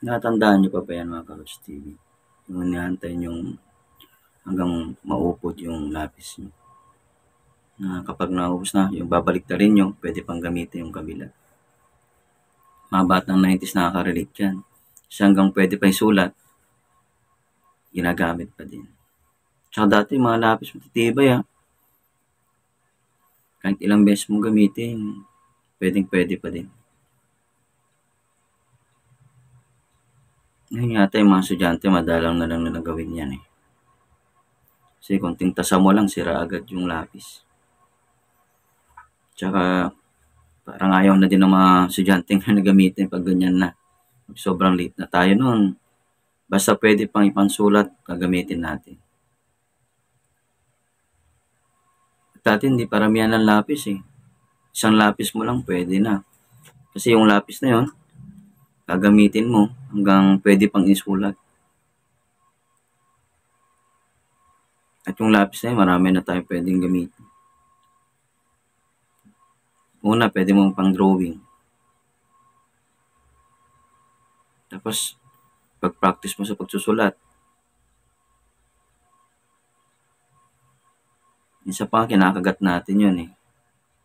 Natandaan niyo pa ba yan mga Ka-Lods TV? Yung inaantay niyong hanggang maupod yung lapis niyo. Na kapag naubos na, yung babalik na rin nyo, pwede pang gamitin yung kabila. Mga batang 90s nakaka-relate yan. Kasi hanggang pwede pa isulat, ginagamit pa din. Tsaka dati mga lapis matitibay kahit ilang beses mong gamitin, pwede pa din. Ngayon yata yung mga estudyante, madalang na lang na nagawin yan Kasi konting tasa mo lang, sira agad yung lapis. Tsaka, parang ayaw na din ng mga estudyante na gamitin pag ganyan na. Sobrang late na tayo noon. Basta pwede pang ipansulat, gagamitin natin. Dati hindi paramihan ng lapis Isang lapis mo lang pwede na. Kasi yung lapis na yon gagamitin mo hanggang pwede pang isulat. At yung lapis na yun, marami na tayo pwedeng gamitin. Una, pwede mong pang drawing. Tapos, pag-practice mo sa pagsusulat. Isa pa, kinakagat natin yun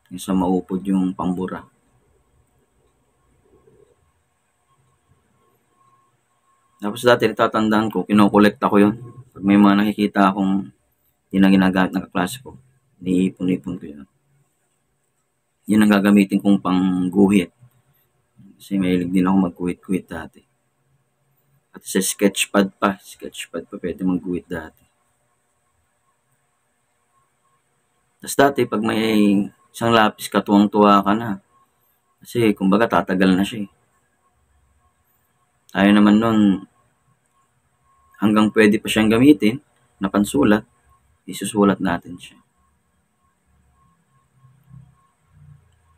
Yung sa maupod yung pambura. Tapos dati natatandaan ko, kinokolekta ko yun. Pag may mga nakikita akong hindi na ginagamit ng kaklase ko, niipon-ipon ko yun. Yun ang gagamitin kong pangguhit. Kasi mahilig din ako magguhit-guhit dati. At sa sketchpad pa pwede magguhit dati. Tapos dati, pag may isang lapis, katuwang-tuwa ka na. Kasi, kumbaga, tatagal na siya Tayo naman nun, hanggang pwede pa siyang gamitin, na pansulat, isusulat natin siya.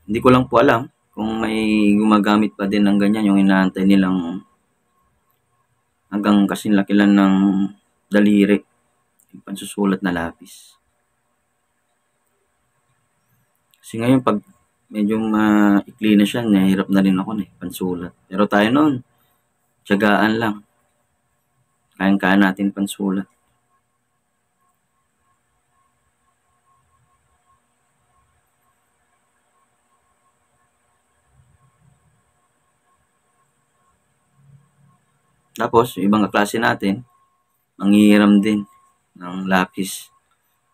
Hindi ko lang po alam kung may gumagamit pa din ng ganyan, yung inaantay nilang hanggang kasing laki lang ng daliri, yung pansusulat na lapis. Kasi ngayon, pag medyo maikli na siya, nahihirap na rin ako pansulat. Pero tayo noon, tiyagaan lang. Kayang-kaya natin pansulat. Tapos, yung ibang kaklase natin, manghihiram din ng lapis.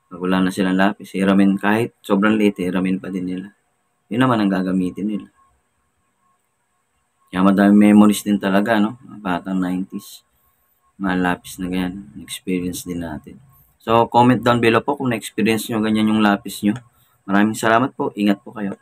Pag wala na silang lapis, hiramin kahit sobrang late, hiramin pa din nila. Yun naman ang gagamitin nila. Kaya madami memories din talaga, Batang 90s. Mga lapis na ganyan. Experience din natin. So, comment down below po kung na-experience nyo ganyan yung lapis nyo. Maraming salamat po. Ingat po kayo.